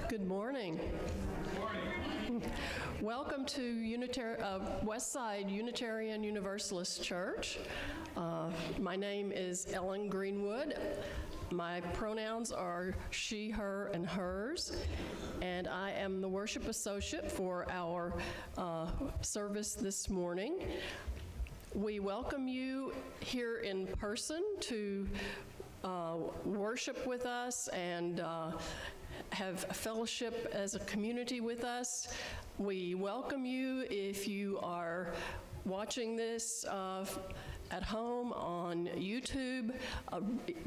Good morning. Welcome to Westside Unitarian Universalist Church. My name is Ellen Greenwood. My pronouns are she, her, and hers, and I am the worship associate for our service this morning. We welcome you here in person to worship with us and have fellowship as a community with us. We welcome you if you are watching this at home on YouTube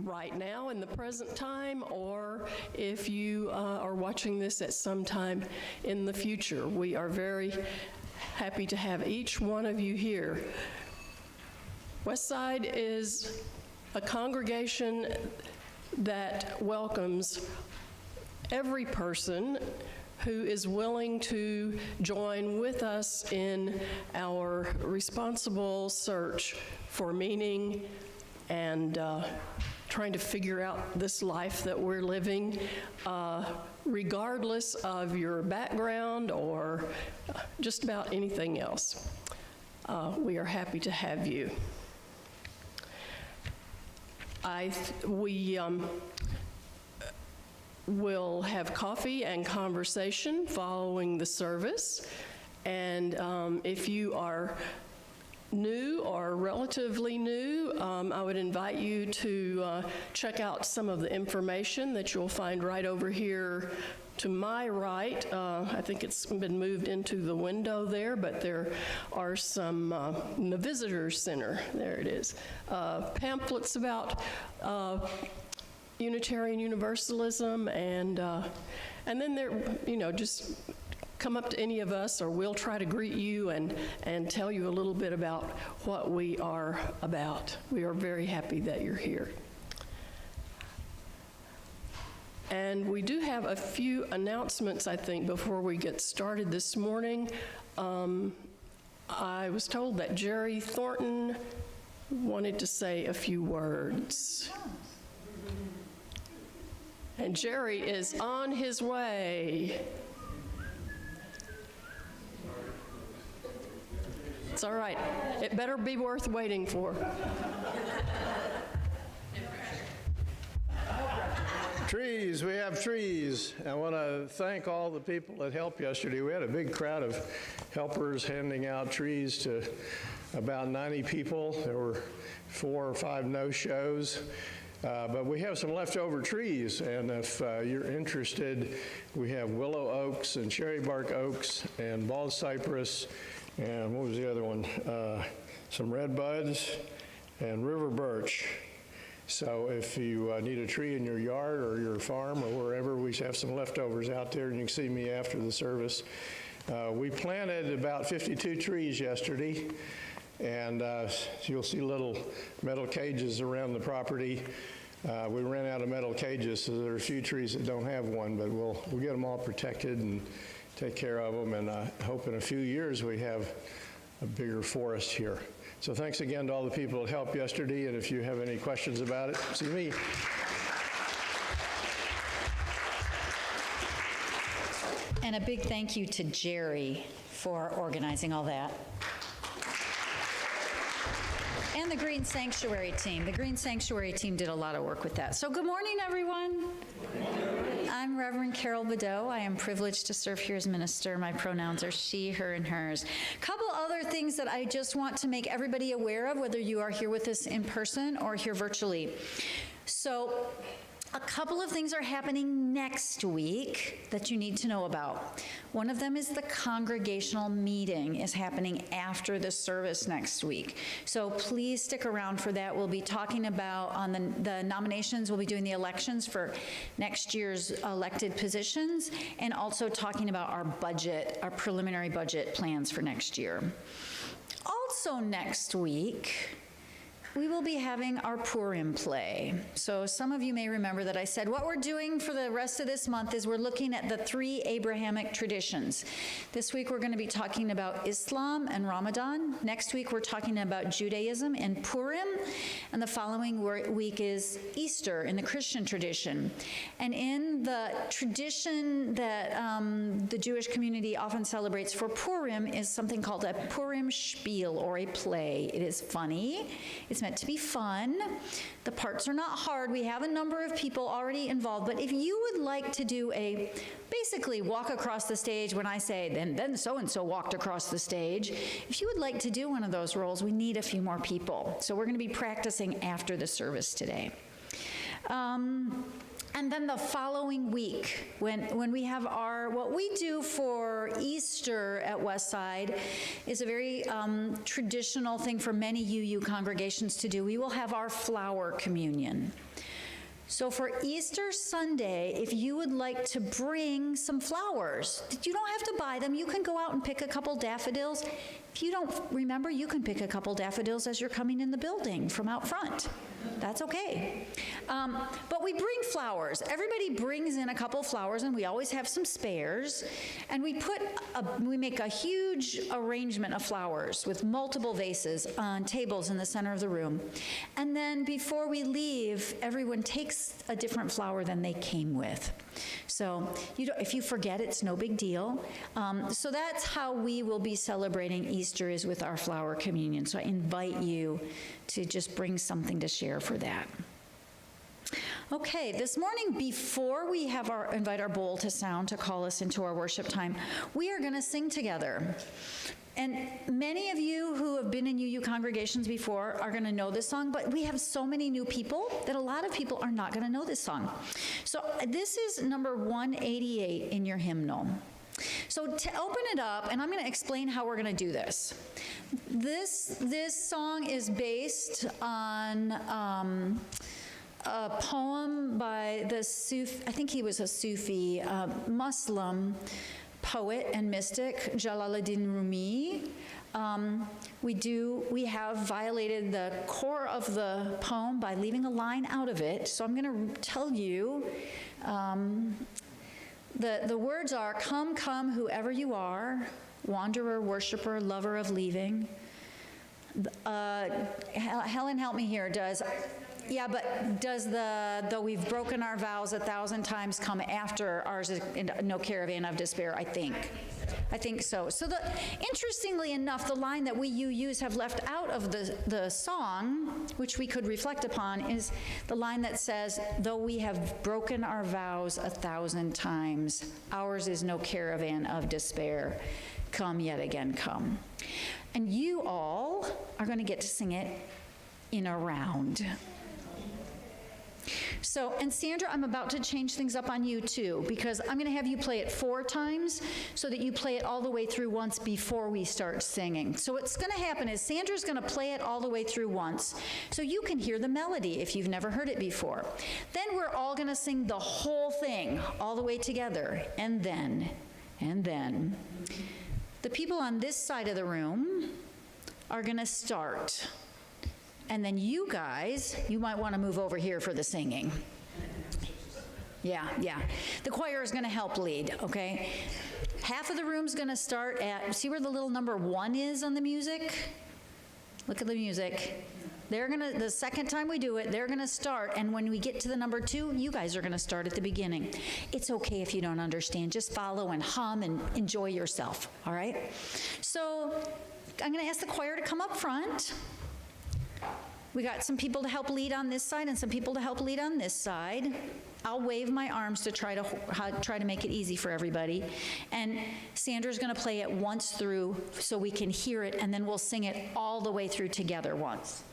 right now in the present time, or if you are watching this at some time in the future. We are very happy to have each one of you here. Westside is a congregation that welcomes every person who is willing to join with us in our responsible search for meaning and trying to figure out this life that we're living, regardless of your background or just about anything else. We are happy to have you. We will have coffee and conversation following the service, and if you are new or relatively new, I would invite you to check out some of the information that you'll find right over here to my right. I think it's been moved into the window there, but there are some in the visitor center. There it is. Pamphlets about Unitarian Universalism, and then there, just come up to any of us, or we'll try to greet you and tell you a little bit about what we are about. We are very happy that you're here. And we do have a few announcements, I think, before we get started this morning. I was told that Jerry Thornton wanted to say a few words. And Jerry is on his way. It's all right. It better be worth waiting for. Trees, we have trees. I want to thank all the people that helped yesterday. We had a big crowd of helpers handing out trees to about 90 people. There were 4 or 5 no-shows. But we have some leftover trees, and if you're interested, we have willow oaks and cherry bark oaks and bald cypress, and what was the other one? Some red buds and river birch. So if you need a tree in your yard or your farm or wherever, we have some leftovers out there, and you can see me after the service. We planted about 52 trees yesterday, and you'll see little metal cages around the property. We ran out of metal cages, so there are a few trees that don't have one, but we'll get them all protected and take care of them, and I hope in a few years we have a bigger forest here. So thanks again to all the people that helped yesterday, and if you have any questions about it, see me. And a big thank you to Jerry for organizing all that. And the Green Sanctuary team. The Green Sanctuary team did a lot of work with that. So good morning, everyone. I'm Reverend Carol Badeau. I am privileged to serve here as minister. My pronouns are she, her, and hers. Couple other things that I just want to make everybody aware of, whether you are here with us in person or here virtually. So a couple of things are happening next week that you need to know about. One of them is the congregational meeting is happening after the service next week. So please stick around for that. We'll be talking about on the nominations. We'll be doing the elections for next year's elected positions, and also talking about our budget, our preliminary budget plans for next year. Also next week, we will be having our Purim play. So some of you may remember that I said what we're doing for the rest of this month is we're looking at the 3 Abrahamic traditions. This week we're going to be talking about Islam and Ramadan. Next week we're talking about Judaism and Purim. And the following week is Easter in the Christian tradition. And in the tradition that the Jewish community often celebrates for Purim is something called a Purim spiel, or a play. It is funny. It's meant to be fun. The parts are not hard. We have a number of people already involved, but if you would like to do basically walk across the stage when I say, then so-and-so walked across the stage, if you would like to do one of those roles, we need a few more people. So we're going to be practicing after the service today. And then the following week, when we have what we do for Easter at Westside is a very traditional thing for many UU congregations to do. We will have our flower communion. So for Easter Sunday, if you would like to bring some flowers, you don't have to buy them. You can go out and pick a couple daffodils. If you don't remember, you can pick a couple daffodils as you're coming in the building from out front. That's okay. But we bring flowers. Everybody brings in a couple flowers, and we always have some spares. And we make a huge arrangement of flowers with multiple vases on tables in the center of the room. And then before we leave, everyone takes a different flower than they came with. So if you forget, it's no big deal. So that's how we will be celebrating Easter, is with our flower communion. So I invite you to just bring something to share for that. Okay, this morning, before we invite our bowl to sound to call us into our worship time, we are going to sing together. And many of you who have been in UU congregations before are going to know this song, but we have so many new people that a lot of people are not going to know this song. So this is number 188 in your hymnal. So to open it up, and I'm going to explain how we're going to do this. This song is based on a poem by the Sufi, I think he was a Sufi, Muslim poet and mystic, Jalaluddin Rumi. We have violated the core of the poem by leaving a line out of it. So I'm going to tell you, the words are, "Come, come, whoever you are, wanderer, worshiper, lover of leaving." Helen, help me here. Yeah, but does though we've broken our vows 1,000 times come after ours is no caravan of despair, I think. I think so. So interestingly enough, the line that you use have left out of the song, which we could reflect upon, is the line that says, though we have broken our vows 1,000 times, ours is no caravan of despair. Come yet again, come. And you all are going to get to sing it in a round. So, and Sandra, I'm about to change things up on you too, because I'm going to have you play it 4 times so that you play it all the way through once before we start singing. So what's going to happen is Sandra's going to play it all the way through once so you can hear the melody if you've never heard it before. Then we're all going to sing the whole thing all the way together. And then, the people on this side of the room are going to start. And then you guys, you might want to move over here for the singing. Yeah. The choir is going to help lead, okay? Half of the room's going to start at, see where the little number 1 is on the music? Look at the music. The second time we do it, they're going to start, and when we get to the number 2, you guys are going to start at the beginning. It's okay if you don't understand. Just follow and hum and enjoy yourself, all right? So I'm going to ask the choir to come up front. We got some people to help lead on this side and some people to help lead on this side. I'll wave my arms to try to make it easy for everybody. And Sandra's going to play it once through so we can hear it, and then we'll sing it all the way through together once.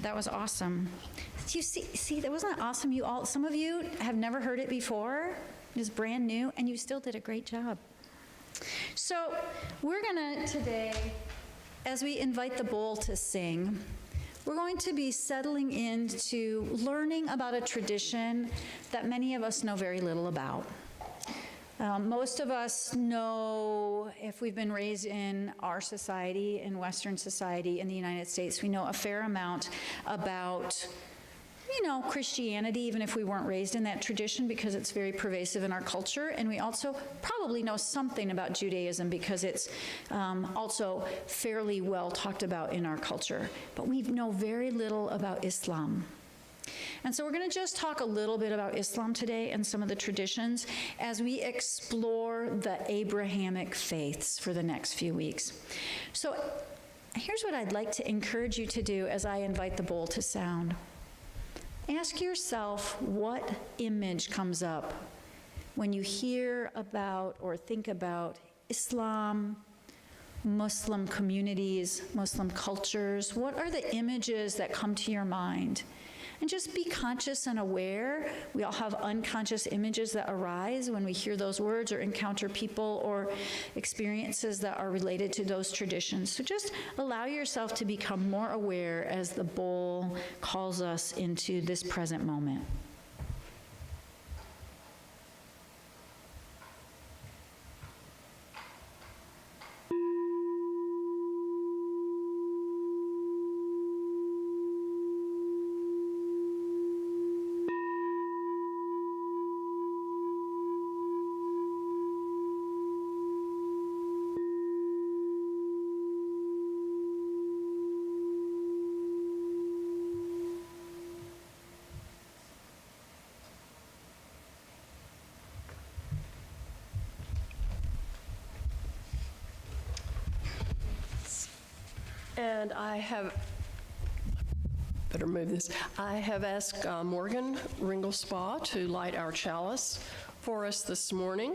That was awesome. Do you see, that wasn't awesome? Some of you have never heard it before. It is brand new, and you still did a great job. So we're gonna today, as we invite the bowl to sing, we're going to be settling into learning about a tradition that many of us know very little about. Most of us know, if we've been raised in our society, in Western society, in the United States, we know a fair amount about, Christianity, even if we weren't raised in that tradition, because it's very pervasive in our culture. And we also probably know something about Judaism because it's also fairly well talked about in our culture. But we know very little about Islam. And so we're going to just talk a little bit about Islam today and some of the traditions as we explore the Abrahamic faiths for the next few weeks. So here's what I'd like to encourage you to do as I invite the bowl to sound. Ask yourself what image comes up when you hear about or think about Islam Muslim communities, Muslim cultures? What are the images that come to your mind? And just be conscious and aware. We all have unconscious images that arise when we hear those words or encounter people or experiences that are related to those traditions. So just allow yourself to become more aware as the bowl calls us into this present moment. And I have, better move this, I have asked Morgan Ringelspaw to light our chalice for us this morning.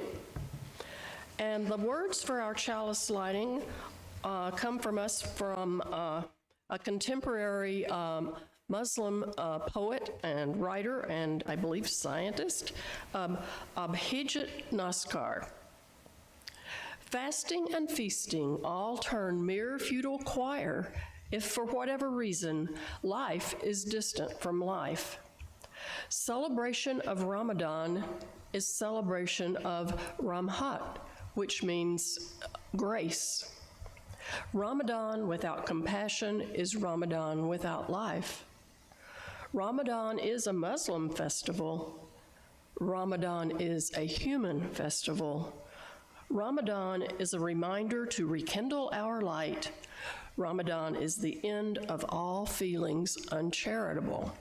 And the words for our chalice lighting come from us from a contemporary Muslim poet and writer and I believe scientist, Abhijit Naskar. Fasting and feasting all turn mere futile choir if for whatever reason life is distant from life. Celebration of Ramadan is celebration of Ramhat, which means grace. Ramadan without compassion is Ramadan without life. Ramadan is a Muslim festival. Ramadan is a human festival. Ramadan is a reminder to rekindle our light. Ramadan is the end of all feelings uncharitable.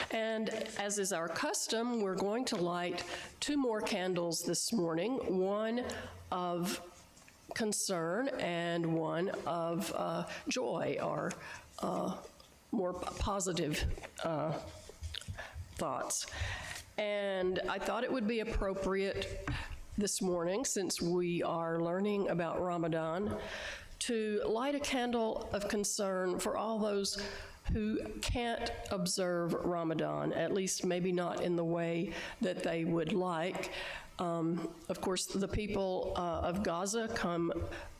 And as is our custom, we're going to light 2 more candles this morning, one of concern and one of joy or more positive thoughts. And I thought it would be appropriate this morning, since we are learning about Ramadan, to light a candle of concern for all those who can't observe Ramadan, at least maybe not in the way that they would like. Of course, the people of Gaza come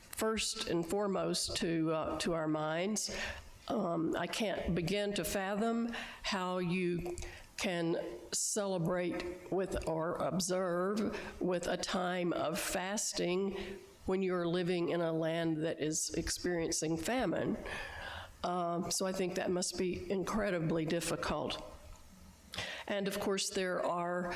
first and foremost to our minds. I can't begin to fathom how you can celebrate with or observe with a time of fasting when you're living in a land that is experiencing famine. So I think that must be incredibly difficult. And of course, there are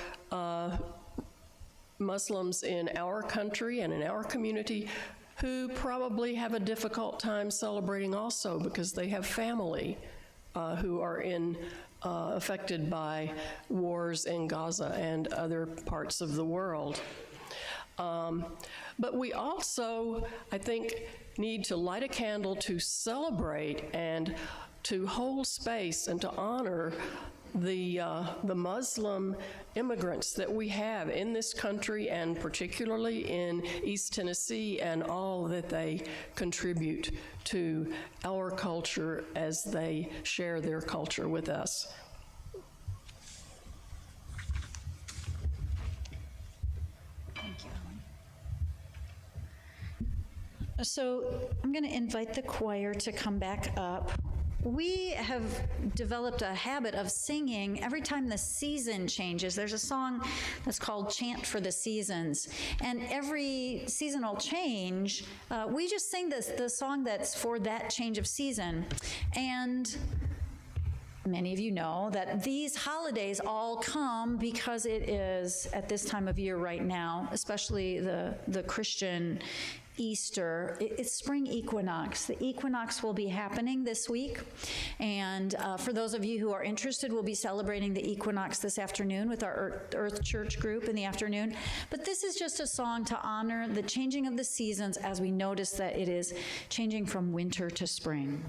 Muslims in our country and in our community who probably have a difficult time celebrating also because they have family who are affected by wars in Gaza and other parts of the world. But we also, I think, need to light a candle to celebrate and to hold space and to honor the Muslim immigrants that we have in this country and particularly in East Tennessee and all that they contribute to our culture as they share their culture with us. Thank you, Ellen. So I'm going to invite the choir to come back up. We have developed a habit of singing every time the season changes. There's a song that's called Chant for the Seasons. And every seasonal change, we just sing the song that's for that change of season. And many of you know that these holidays all come because it is at this time of year right now, especially the Christian Easter, it's spring equinox. The equinox will be happening this week. And for those of you who are interested, we'll be celebrating the equinox this afternoon with our Earth Church group in the afternoon. But this is just a song to honor the changing of the seasons as we notice that it is changing from winter to spring.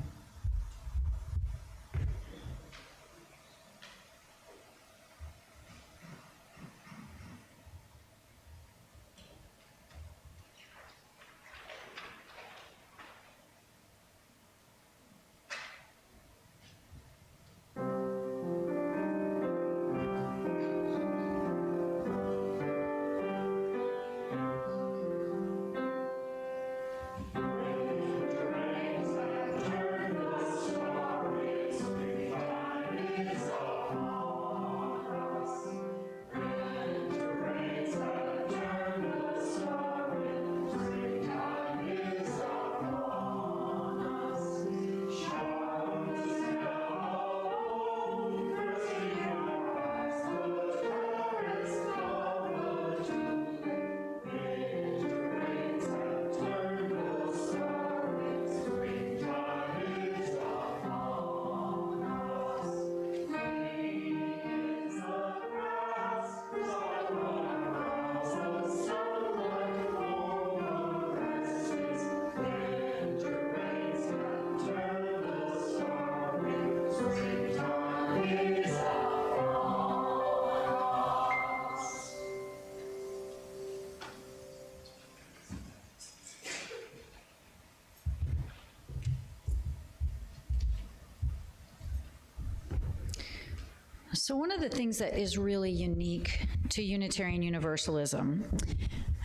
So one of the things that is really unique to Unitarian Universalism,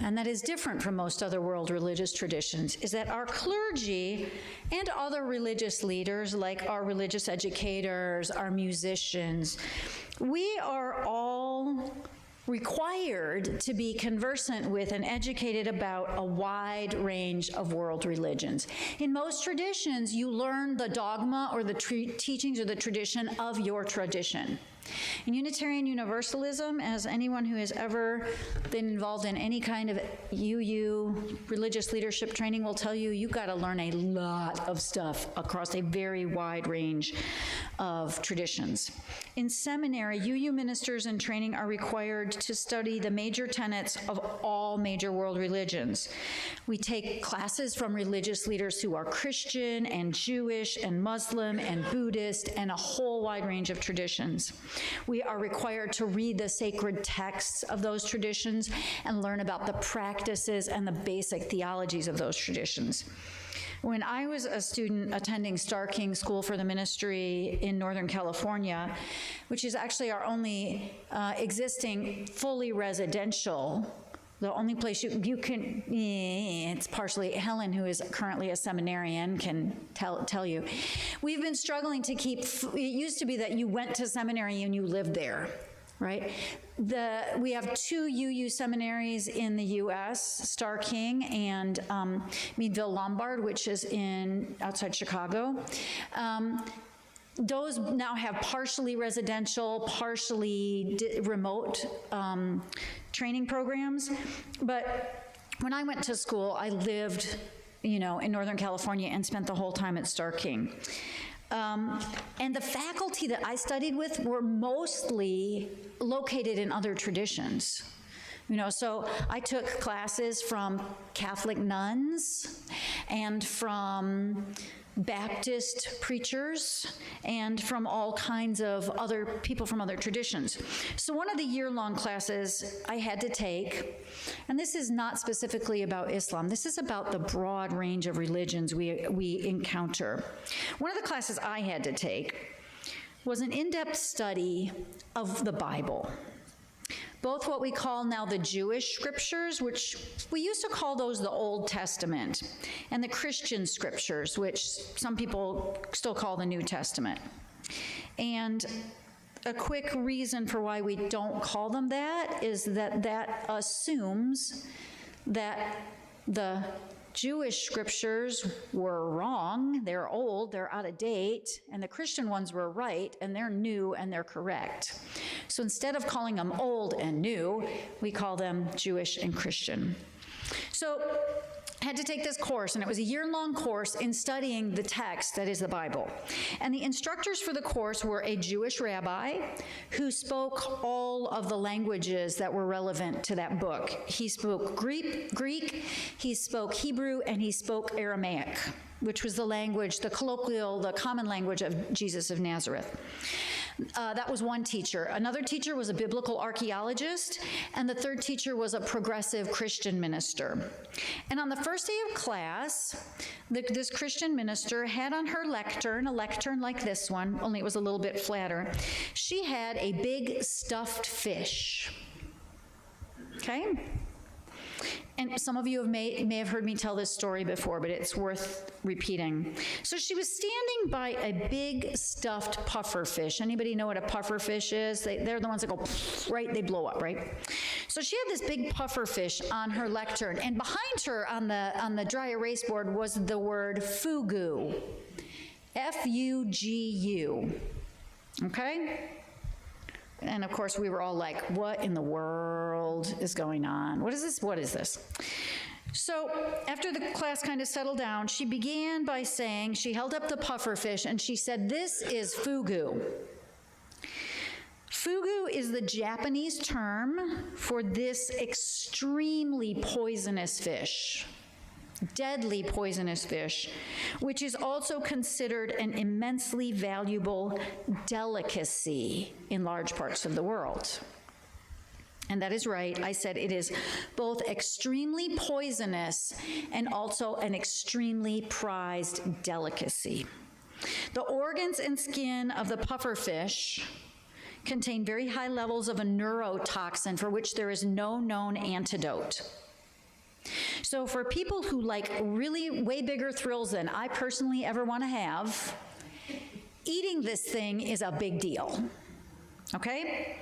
and that is different from most other world religious traditions, is that our clergy and other religious leaders, like our religious educators, our musicians, we are all required to be conversant with and educated about a wide range of world religions. In most traditions, you learn the dogma or the teachings or the tradition of your tradition. In Unitarian Universalism, as anyone who has ever been involved in any kind of UU religious leadership training will tell you, you've got to learn a lot of stuff across a very wide range of traditions. In seminary, UU ministers in training are required to study the major tenets of all major world religions. We take classes from religious leaders who are Christian and Jewish and Muslim and Buddhist and a whole wide range of traditions. We are required to read the sacred texts of those traditions and learn about the practices and the basic theologies of those traditions. When I was a student attending Star King School for the Ministry in Northern California, which is actually our only existing fully residential, the only place you can, it's partially, Helen, who is currently a seminarian, can tell you. We've been struggling to keep, it used to be that you went to seminary and you lived there, right? We have 2 UU seminaries in the U.S., Star King and Meadville Lombard, which is outside Chicago. Those now have partially residential, partially remote training programs. But when I went to school, I lived, in Northern California and spent the whole time at Star King. And the faculty that I studied with were mostly located in other traditions. So I took classes from Catholic nuns and from Baptist preachers and from all kinds of other people from other traditions. So one of the year-long classes I had to take, and this is not specifically about Islam, this is about the broad range of religions we encounter. One of the classes I had to take was an in-depth study of the Bible. Both what we call now the Jewish scriptures, which we used to call those the Old Testament, and the Christian scriptures, which some people still call the New Testament. And a quick reason for why we don't call them that is that assumes that the Jewish scriptures were wrong, they're old, they're out of date, and the Christian ones were right, and they're new, and they're correct. So instead of calling them old and new, we call them Jewish and Christian. So I had to take this course, and it was a year-long course in studying the text that is the Bible. And the instructors for the course were a Jewish rabbi who spoke all of the languages that were relevant to that book. He spoke Greek, he spoke Hebrew, and he spoke Aramaic, which was the language, the colloquial, the common language of Jesus of Nazareth. That was one teacher. Another teacher was a biblical archaeologist, and the third teacher was a progressive Christian minister. And on the first day of class, this Christian minister had on her lectern, a lectern like this one, only it was a little bit flatter. She had a big stuffed fish. Okay? And some of you may have heard me tell this story before, but it's worth repeating. So she was standing by a big stuffed puffer fish. Anybody know what a puffer fish is? They're the ones that go, right, they blow up, right? So she had this big puffer fish on her lectern, and behind her on the dry erase board was the word fugu, F-U-G-U, okay? And of course, we were all like, what in the world is going on? What is this? What is this? So after the class kind of settled down, she began by saying, she held up the puffer fish and she said, this is fugu. Fugu is the Japanese term for this extremely poisonous fish. Deadly poisonous fish, which is also considered an immensely valuable delicacy in large parts of the world. And that is right. I said it is both extremely poisonous and also an extremely prized delicacy. The organs and skin of the puffer fish contain very high levels of a neurotoxin for which there is no known antidote. So for people who like really way bigger thrills than I personally ever want to have, eating this thing is a big deal, okay?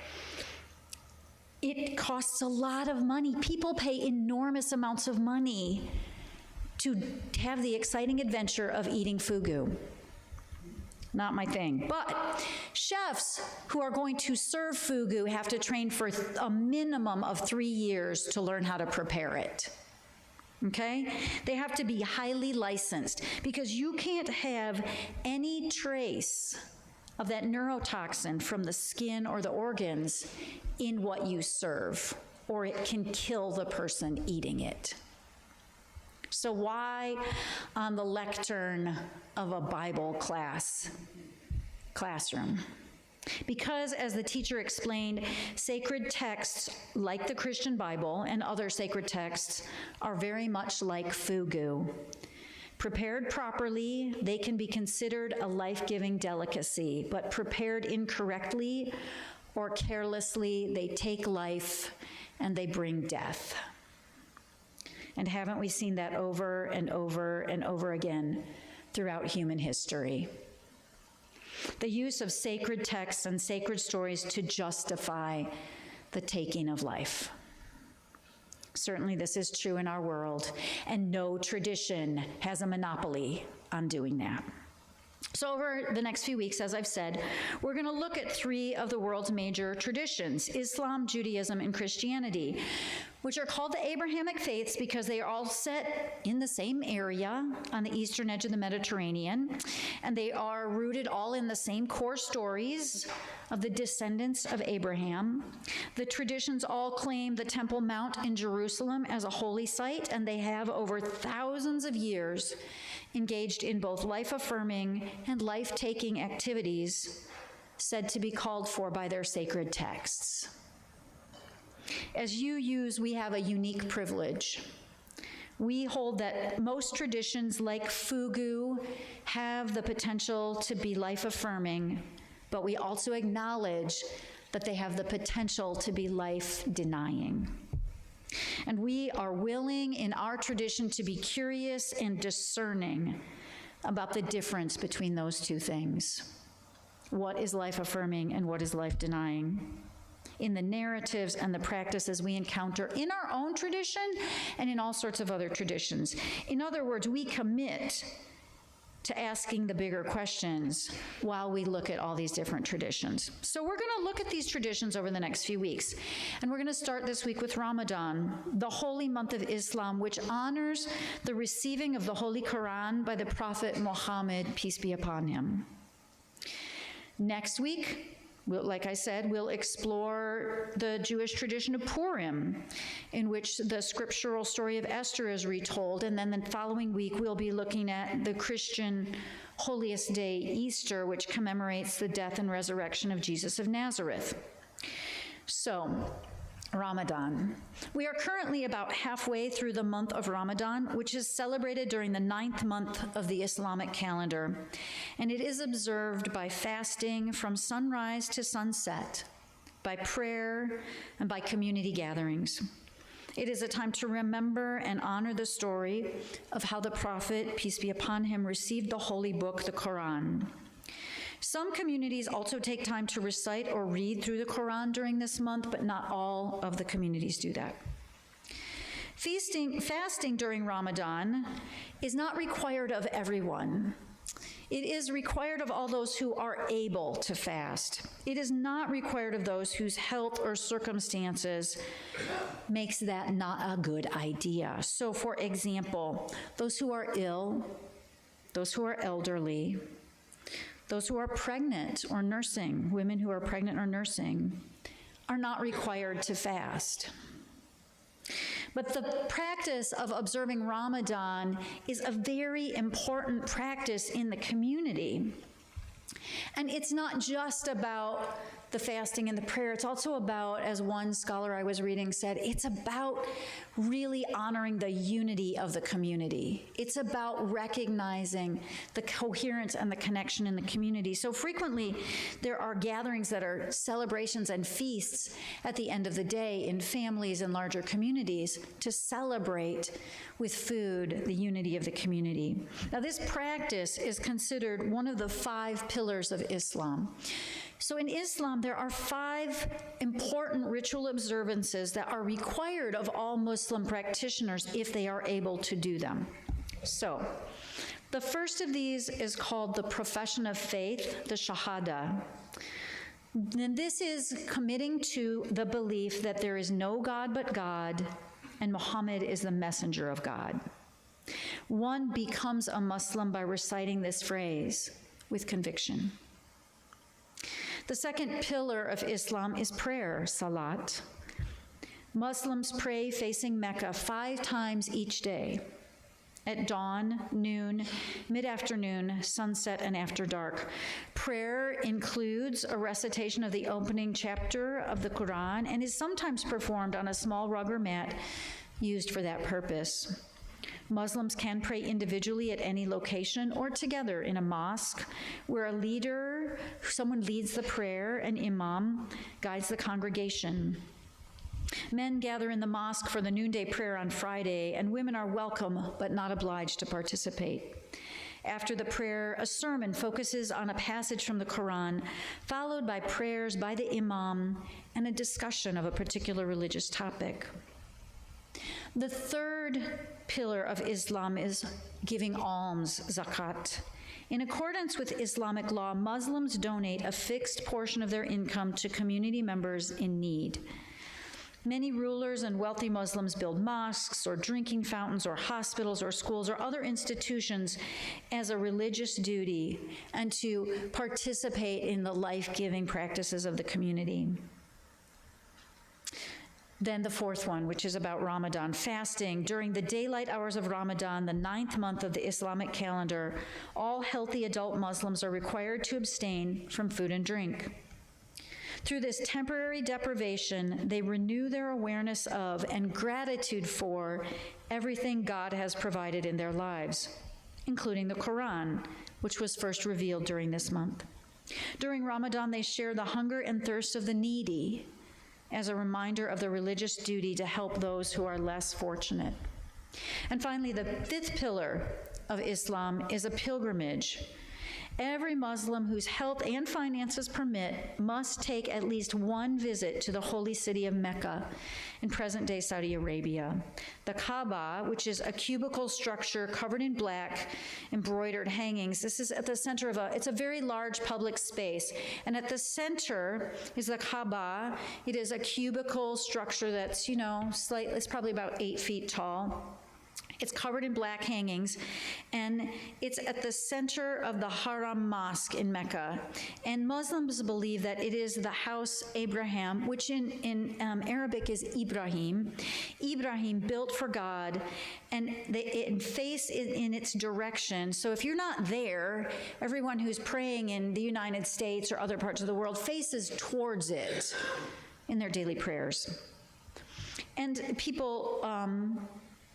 It costs a lot of money. People pay enormous amounts of money to have the exciting adventure of eating fugu. Not my thing. But chefs who are going to serve fugu have to train for a minimum of 3 years to learn how to prepare it. Okay? They have to be highly licensed because you can't have any trace of that neurotoxin from the skin or the organs in what you serve, or it can kill the person eating it. So why on the lectern of a Bible classroom? Because, as the teacher explained, sacred texts like the Christian Bible and other sacred texts are very much like fugu. Prepared properly, they can be considered a life-giving delicacy, but prepared incorrectly or carelessly, they take life and they bring death. And haven't we seen that over and over and over again throughout human history? The use of sacred texts and sacred stories to justify the taking of life. Certainly this is true in our world, and no tradition has a monopoly on doing that. So over the next few weeks, as I've said, we're going to look at 3 of the world's major traditions, Islam, Judaism, and Christianity, which are called the Abrahamic faiths because they are all set in the same area on the eastern edge of the Mediterranean, and they are rooted all in the same core stories of the descendants of Abraham. The traditions all claim the Temple Mount in Jerusalem as a holy site, and they have over thousands of years engaged in both life-affirming and life-taking activities said to be called for by their sacred texts. As UUs, we have a unique privilege. We hold that most traditions like fugu have the potential to be life-affirming, but we also acknowledge that they have the potential to be life-denying. And we are willing in our tradition to be curious and discerning about the difference between those 2 things. What is life-affirming and what is life-denying? In the narratives and the practices we encounter in our own tradition and in all sorts of other traditions. In other words, we commit to asking the bigger questions while we look at all these different traditions. So we're going to look at these traditions over the next few weeks. And we're going to start this week with Ramadan, the holy month of Islam, which honors the receiving of the Holy Quran by the Prophet Mohammed, peace be upon him. Next week, like I said, we'll explore the Jewish tradition of Purim, in which the scriptural story of Esther is retold, and then the following week we'll be looking at the Christian holiest day, Easter, which commemorates the death and resurrection of Jesus of Nazareth. So, Ramadan. We are currently about halfway through the month of Ramadan, which is celebrated during the 9th month of the Islamic calendar, and it is observed by fasting from sunrise to sunset, by prayer, and by community gatherings. It is a time to remember and honor the story of how the Prophet, peace be upon him, received the holy book, the Quran. Some communities also take time to recite or read through the Quran during this month, but not all of the communities do that. Fasting during Ramadan is not required of everyone. It is required of all those who are able to fast. It is not required of those whose health or circumstances makes that not a good idea. So, for example, those who are ill, those who are elderly, those who are pregnant or nursing, women who are pregnant or nursing, are not required to fast. But the practice of observing Ramadan is a very important practice in the community. And it's not just about the fasting and the prayer. It's also about, as one scholar I was reading said, it's about really honoring the unity of the community. It's about recognizing the coherence and the connection in the community. So frequently, there are gatherings that are celebrations and feasts at the end of the day in families and larger communities to celebrate with food the unity of the community. Now, this practice is considered one of the 5 pillars of Islam. So in Islam, there are 5 important ritual observances that are required of all Muslim practitioners if they are able to do them. So the first of these is called the profession of faith, the Shahada. And this is committing to the belief that there is no God but God, and Muhammad is the messenger of God. One becomes a Muslim by reciting this phrase with conviction. The second pillar of Islam is prayer, salat. Muslims pray facing Mecca 5 times each day, at dawn, noon, mid-afternoon, sunset, and after dark. Prayer includes a recitation of the opening chapter of the Quran and is sometimes performed on a small rug or mat used for that purpose. Muslims can pray individually at any location or together in a mosque where a leader, someone leads the prayer, an imam, guides the congregation. Men gather in the mosque for the noonday prayer on Friday, and women are welcome but not obliged to participate. After the prayer, a sermon focuses on a passage from the Quran, followed by prayers by the imam and a discussion of a particular religious topic. The third pillar of Islam is giving alms, zakat. In accordance with Islamic law, Muslims donate a fixed portion of their income to community members in need. Many rulers and wealthy Muslims build mosques or drinking fountains or hospitals or schools or other institutions as a religious duty and to participate in the life-giving practices of the community. Then the fourth one, which is about Ramadan, fasting. During the daylight hours of Ramadan, the 9th month of the Islamic calendar, all healthy adult Muslims are required to abstain from food and drink. Through this temporary deprivation, they renew their awareness of and gratitude for everything God has provided in their lives, including the Quran, which was first revealed during this month. During Ramadan, they share the hunger and thirst of the needy as a reminder of the religious duty to help those who are less fortunate. And finally, the 5th pillar of Islam is a pilgrimage. Every Muslim whose health and finances permit must take at least one visit to the holy city of Mecca in present-day Saudi Arabia. The Kaaba, which is a cubical structure covered in black, embroidered hangings. This is at the center of it's a very large public space. And at the center is the Kaaba. It is a cubical structure that's, slightly, it's probably about 8 feet tall. It's covered in black hangings, and it's at the center of the Haram Mosque in Mecca. And Muslims believe that it is the house Abraham, which in Arabic is Ibrahim. Ibrahim built for God, and it faces in its direction. So if you're not there, everyone who's praying in the United States or other parts of the world faces towards it in their daily prayers. And people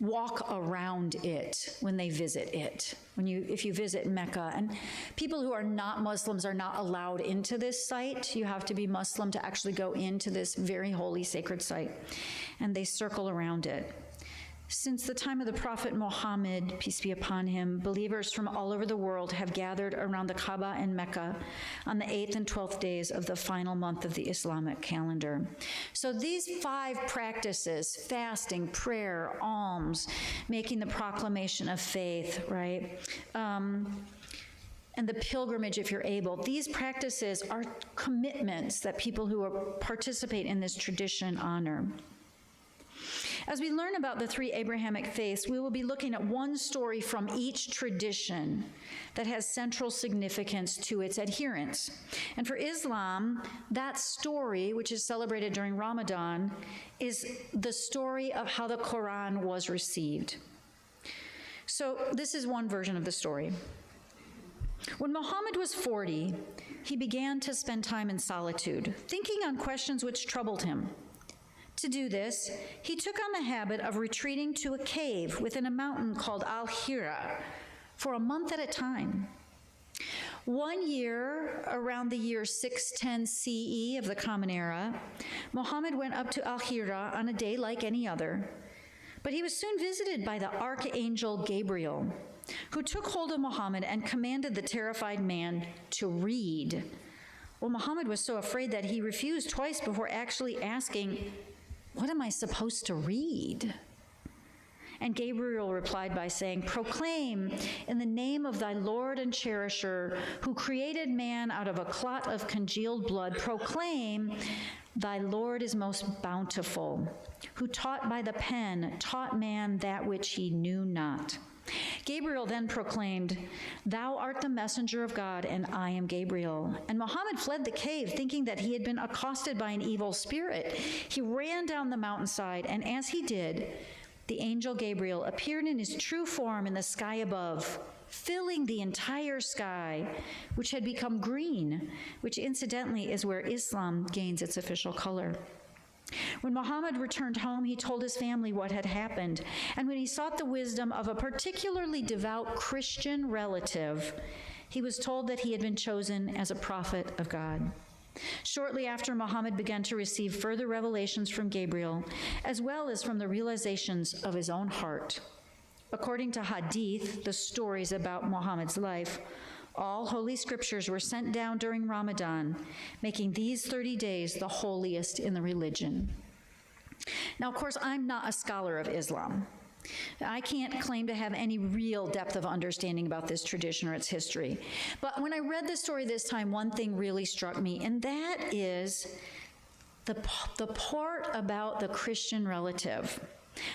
walk around it when they visit it. If you visit Mecca, and people who are not Muslims are not allowed into this site. You have to be Muslim to actually go into this very holy sacred site, and they circle around it. Since the time of the Prophet Mohammed, peace be upon him, believers from all over the world have gathered around the Kaaba in Mecca on the 8th and 12th days of the final month of the Islamic calendar. So these 5 practices, fasting, prayer, alms, making the proclamation of faith, right? And the pilgrimage, if you're able, these practices are commitments that people who participate in this tradition honor. As we learn about the 3 Abrahamic faiths, we will be looking at one story from each tradition that has central significance to its adherents. And for Islam, that story, which is celebrated during Ramadan, is the story of how the Quran was received. So this is one version of the story. When Muhammad was 40, he began to spend time in solitude, thinking on questions which troubled him. To do this, he took on the habit of retreating to a cave within a mountain called Al-Hira for a month at a time. One year, around the year 610 CE of the Common Era, Muhammad went up to Al-Hira on a day like any other, but he was soon visited by the archangel Gabriel, who took hold of Muhammad and commanded the terrified man to read. Well, Muhammad was so afraid that he refused twice before actually asking, "What am I supposed to read?" And Gabriel replied by saying, "Proclaim in the name of thy Lord and cherisher, who created man out of a clot of congealed blood, proclaim, thy Lord is most bountiful, who taught by the pen, taught man that which he knew not." Gabriel then proclaimed, "Thou art the messenger of God, and I am Gabriel." And Muhammad fled the cave, thinking that he had been accosted by an evil spirit. He ran down the mountainside, and as he did, the angel Gabriel appeared in his true form in the sky above, filling the entire sky, which had become green, which incidentally is where Islam gains its official color. When Muhammad returned home, he told his family what had happened, and when he sought the wisdom of a particularly devout Christian relative, he was told that he had been chosen as a prophet of God. Shortly after, Muhammad began to receive further revelations from Gabriel, as well as from the realizations of his own heart. According to Hadith, the stories about Muhammad's life, all holy scriptures were sent down during Ramadan, making these 30 days the holiest in the religion. Now, of course, I'm not a scholar of Islam. I can't claim to have any real depth of understanding about this tradition or its history. But when I read the story this time, one thing really struck me, and that is the part about the Christian relative.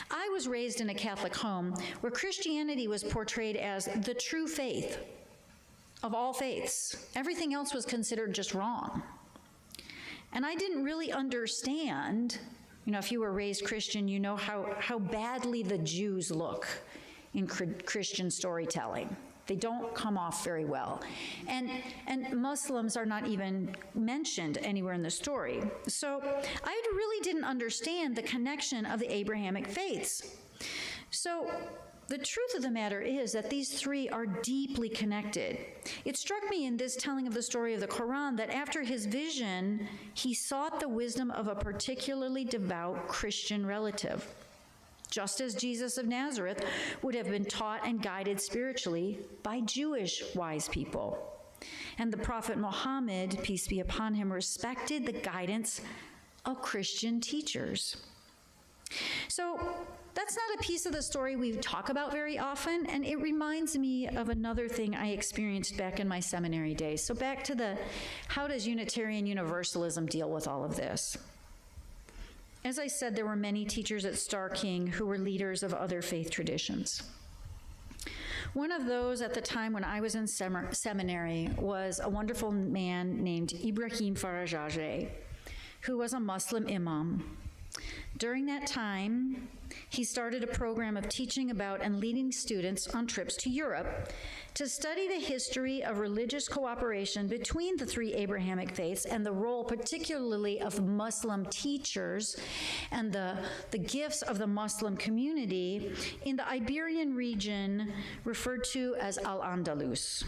I was raised in a Catholic home where Christianity was portrayed as the true faith of all faiths. Everything else was considered just wrong. And I didn't really understand, if you were raised Christian, you know how badly the Jews look in Christian storytelling. They don't come off very well. And Muslims are not even mentioned anywhere in the story. So I really didn't understand the connection of the Abrahamic faiths. So the truth of the matter is that these three are deeply connected. It struck me in this telling of the story of the Quran that after his vision, he sought the wisdom of a particularly devout Christian relative, just as Jesus of Nazareth would have been taught and guided spiritually by Jewish wise people. And the Prophet Mohammed, peace be upon him, respected the guidance of Christian teachers. So that's not a piece of the story we talk about very often, and it reminds me of another thing I experienced back in my seminary days. So back to how does Unitarian Universalism deal with all of this? As I said, there were many teachers at Starr King who were leaders of other faith traditions. One of those at the time when I was in seminary was a wonderful man named Ibrahim Farajajeh, who was a Muslim imam. During that time, he started a program of teaching about and leading students on trips to Europe to study the history of religious cooperation between the three Abrahamic faiths and the role particularly of Muslim teachers and the gifts of the Muslim community in the Iberian region referred to as Al-Andalus.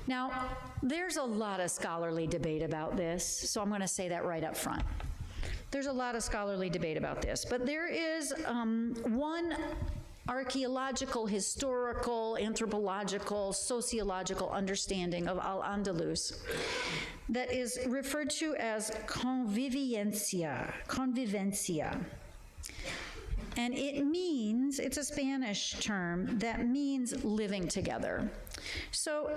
Now, there's a lot of scholarly debate about this, so I'm going to say that right up front. There's a lot of scholarly debate about this, but there is one archaeological, historical, anthropological, sociological understanding of Al-Andalus that is referred to as convivencia. And it means, it's a Spanish term that means living together. So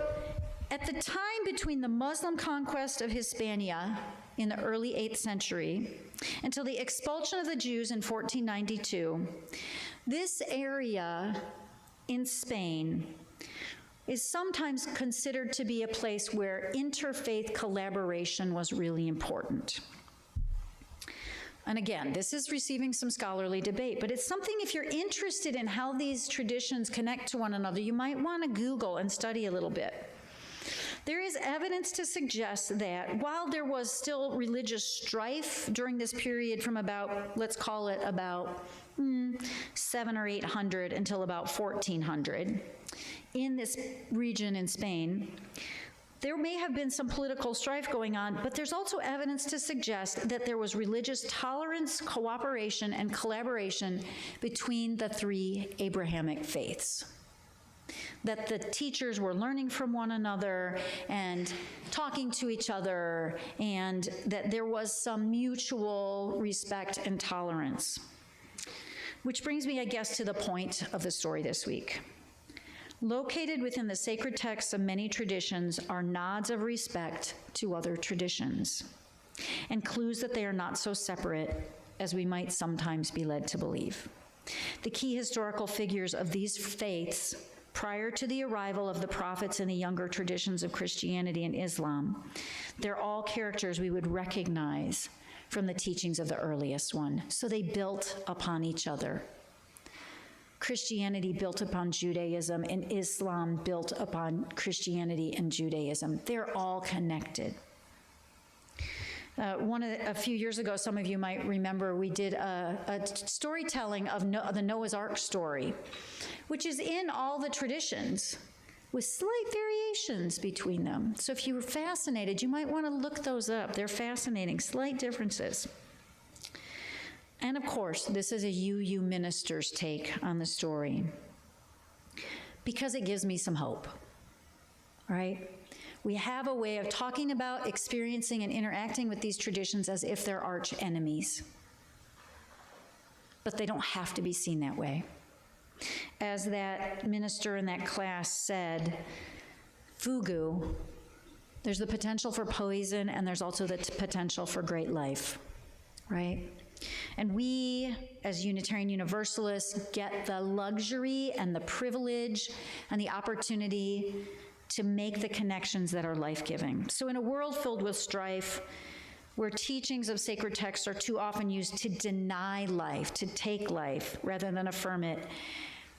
at the time between the Muslim conquest of Hispania in the early 8th century until the expulsion of the Jews in 1492, this area in Spain is sometimes considered to be a place where interfaith collaboration was really important. And again, this is receiving some scholarly debate, but it's something, if you're interested in how these traditions connect to one another, you might want to Google and study a little bit. There is evidence to suggest that while there was still religious strife during this period from about, let's call it about 700 or 800 until about 1400 in this region in Spain, there may have been some political strife going on, but there's also evidence to suggest that there was religious tolerance, cooperation, and collaboration between the three Abrahamic faiths. That the teachers were learning from one another and talking to each other, and that there was some mutual respect and tolerance. Which brings me, I guess, to the point of the story this week. Located within the sacred texts of many traditions are nods of respect to other traditions, and clues that they are not so separate as we might sometimes be led to believe. The key historical figures of these faiths prior to the arrival of the prophets in the younger traditions of Christianity and Islam, they're all characters we would recognize from the teachings of the earliest one. So they built upon each other. Christianity built upon Judaism, and Islam built upon Christianity and Judaism. They're all connected. A few years ago, some of you might remember, we did a storytelling of the Noah's Ark story, which is in all the traditions with slight variations between them. So if you were fascinated, you might want to look those up. They're fascinating, slight differences. And of course, this is a UU minister's take on the story because it gives me some hope, right? We have a way of talking about, experiencing, and interacting with these traditions as if they're arch enemies. But they don't have to be seen that way. As that minister in that class said, fugu, there's the potential for poison, and there's also the potential for great life, right? And we, as Unitarian Universalists, get the luxury and the privilege and the opportunity to make the connections that are life-giving. So in a world filled with strife, where teachings of sacred texts are too often used to deny life, to take life, rather than affirm it,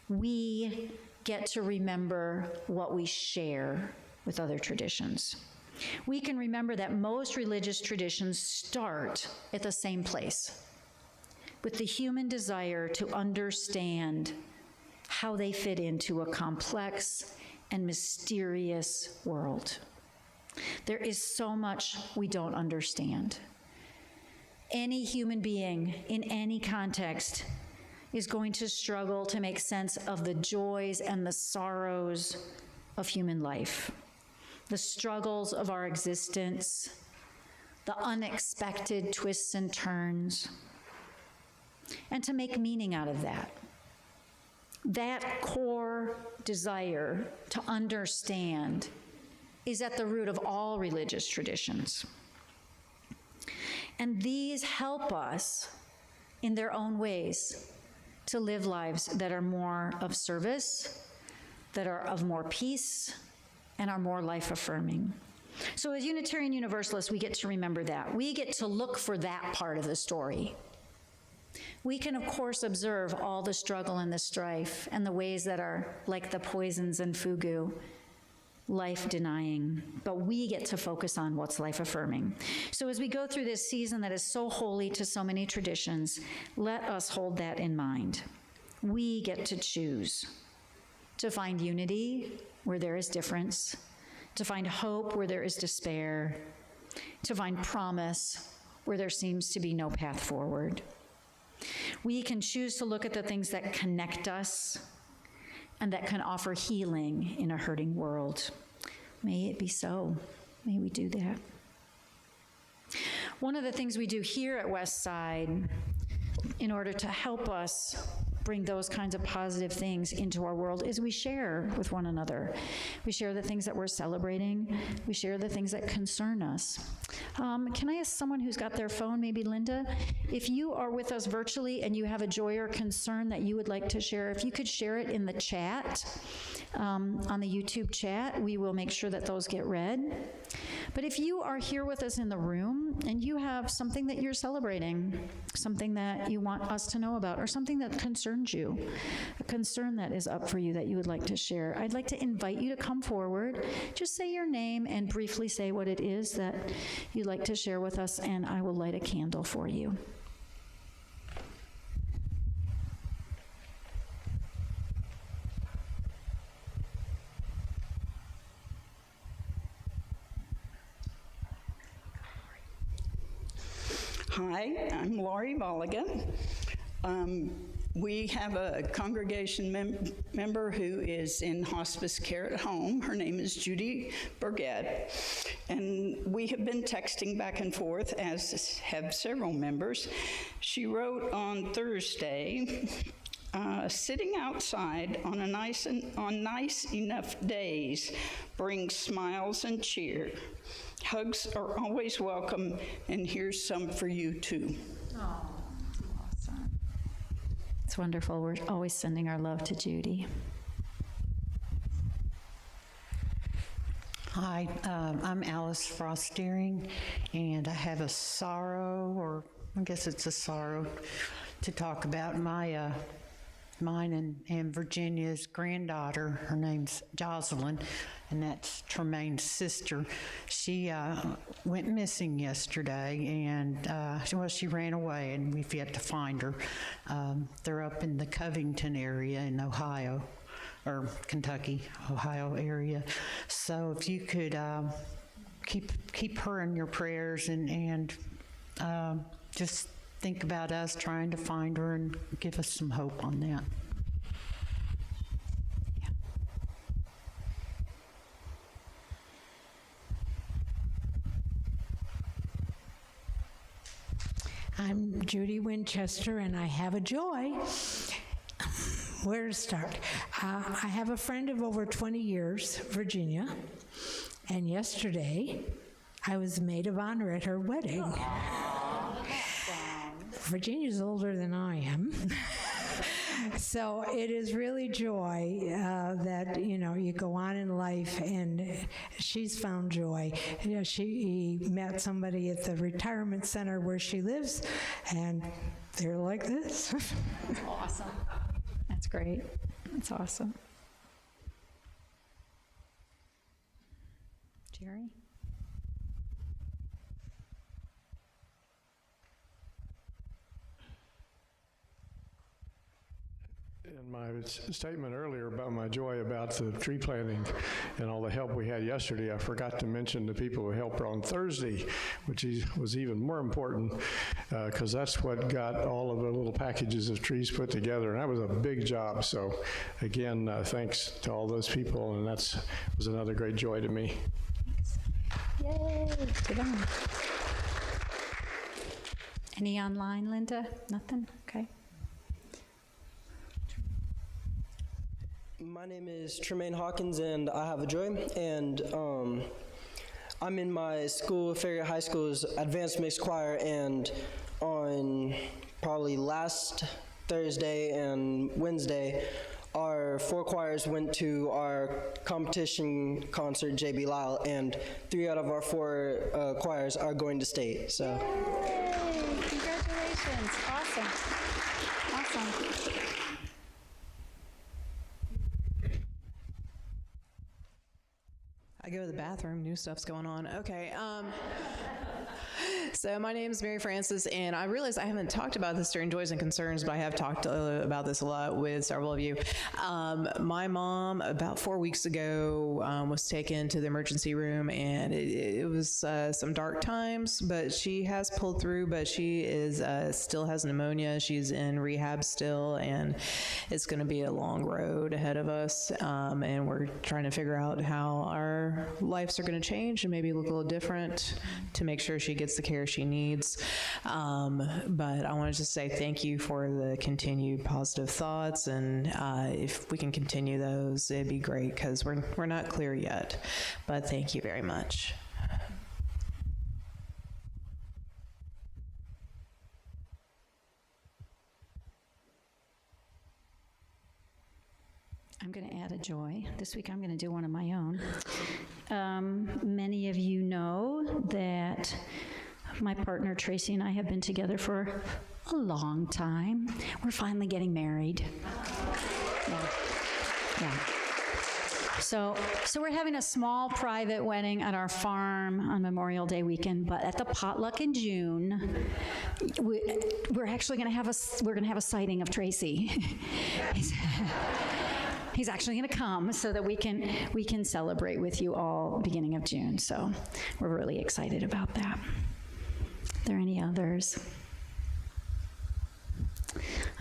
we get to remember what we share with other traditions. We can remember that most religious traditions start at the same place, with the human desire to understand how they fit into a complex and mysterious world. There is so much we don't understand. Any human being in any context is going to struggle to make sense of the joys and the sorrows of human life, the struggles of our existence, the unexpected twists and turns, and to make meaning out of that. That core desire to understand is at the root of all religious traditions. And these help us in their own ways to live lives that are more of service, that are of more peace, and are more life-affirming. So as Unitarian Universalists, we get to remember that. We get to look for that part of the story. We can, of course, observe all the struggle and the strife and the ways that are like the poisons and fugu, life-denying, but we get to focus on what's life-affirming. So as we go through this season that is so holy to so many traditions, let us hold that in mind. We get to choose to find unity where there is difference, to find hope where there is despair, to find promise where there seems to be no path forward. We can choose to look at the things that connect us and that can offer healing in a hurting world. May it be so. May we do that. One of the things we do here at Westside in order to help us bring those kinds of positive things into our world is we share with one another. We share the things that we're celebrating. We share the things that concern us. Can I ask someone who's got their phone, maybe Linda, if you are with us virtually and you have a joy or concern that you would like to share, if you could share it in the chat, on the YouTube chat, we will make sure that those get read. But if you are here with us in the room and you have something that you're celebrating, something that you want us to know about, or something that concerns you, a concern that is up for you that you would like to share, I'd like to invite you to come forward. Just say your name and briefly say what it is that you'd like to share with us, and I will light a candle for you. Hi, I'm Laurie Mulligan. We have a congregation member who is in hospice care at home. Her name is Judy Burgett. And we have been texting back and forth, as have several members. She wrote on Thursday, sitting outside on nice enough days brings smiles and cheer. Hugs are always welcome, and here's some for you too. Oh, awesome. It's wonderful. We're always sending our love to Judy. Hi, I'm Alice Frost-Deering, and I have a sorrow, or I guess it's a sorrow, to talk about mine and Virginia's granddaughter. Her name's Jocelyn, and that's Tremaine's sister. She went missing yesterday, and she ran away, and we've yet to find her. They're up in the Covington area in Ohio, or Kentucky, Ohio area. So if you could keep her in your prayers, and just think about us trying to find her and give us some hope on that. Yeah. I'm Judy Winchester, and I have a joy. Where to start? I have a friend of over 20 years, Virginia, and yesterday I was maid of honor at her wedding. Virginia's older than I am. So it is really joy that, you go on in life, and she's found joy. She met somebody at the retirement center where she lives, and they're like this. Awesome. That's great. That's awesome. Jerry? In my statement earlier about my joy about the tree planting and all the help we had yesterday, I forgot to mention the people who helped on Thursday, which was even more important because that's what got all of the little packages of trees put together, and that was a big job. So again, thanks to all those people, and that was another great joy to me. Yay. Good on. Any online, Linda? Nothing? Okay. My name is Tremaine Hawkins, and I have a joy, and I'm in my school, Farragut High School's advanced mixed choir, and on probably last Thursday and Wednesday, our 4 choirs went to our competition concert, J.B. Lyle, and 3 out of our 4 choirs are going to state. So. Yay! Congratulations. Awesome. Awesome. I go to the bathroom, new stuff's going on. Okay. So my name is Mary Frances, and I realize I haven't talked about this during Joys and Concerns, but I have talked about this a lot with several of you. My mom, about 4 weeks ago, was taken to the emergency room, and it was some dark times, but she has pulled through, but she is still has pneumonia. She's in rehab still, and it's going to be a long road ahead of us, and we're trying to figure out how our lives are going to change and maybe look a little different to make sure she gets the care she needs. But I wanted to say thank you for the continued positive thoughts, and if we can continue those, it'd be great, because we're not clear yet. But thank you very much. I'm going to add a joy. This week I'm going to do one of my own. Many of you know that my partner Tracy and I have been together for a long time. We're finally getting married. Yeah. So we're having a small private wedding at our farm on Memorial Day weekend, but at the potluck in June, we're actually going to have a sighting of Tracy. He's actually going to come so that we can celebrate with you all beginning of June. So we're really excited about that. Are there any others?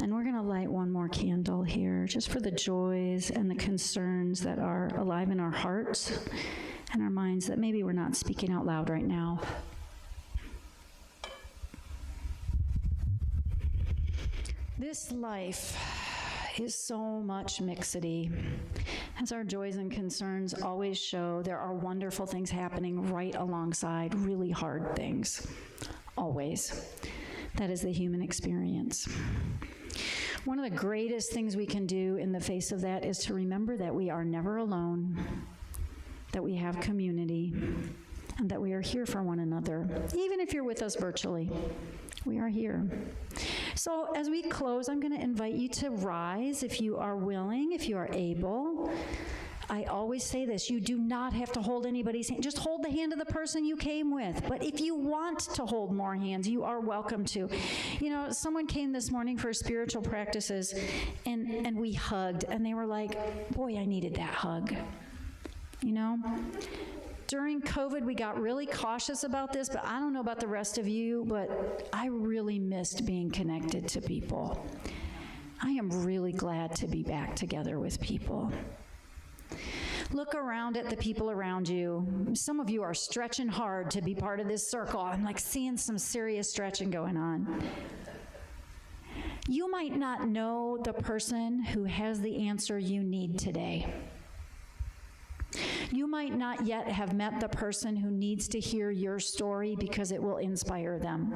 And we're going to light one more candle here, just for the joys and the concerns that are alive in our hearts and our minds that maybe we're not speaking out loud right now. This life is so much mixity. As our joys and concerns always show, there are wonderful things happening right alongside really hard things. Always. That is the human experience. One of the greatest things we can do in the face of that is to remember that we are never alone, that we have community, and that we are here for one another. Even if you're with us virtually, we are here. So as we close, I'm going to invite you to rise if you are willing, if you are able. I always say this, you do not have to hold anybody's hand. Just hold the hand of the person you came with. But if you want to hold more hands, you are welcome to. You know, someone came this morning for spiritual practices, and we hugged, and they were like, boy, I needed that hug. You know? During COVID, we got really cautious about this, but I don't know about the rest of you, but I really missed being connected to people. I am really glad to be back together with people. Look around at the people around you. Some of you are stretching hard to be part of this circle. I'm like seeing some serious stretching going on. You might not know the person who has the answer you need today. You might not yet have met the person who needs to hear your story because it will inspire them.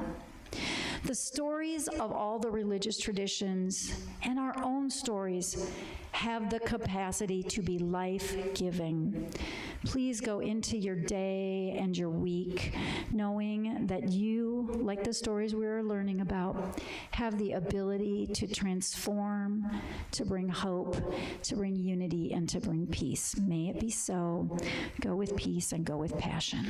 The stories of all the religious traditions and our own stories have the capacity to be life-giving. Please go into your day and your week knowing that you, like the stories we were learning about, have the ability to transform, to bring hope, to bring unity, and to bring peace. May it be so. Go with peace and go with passion.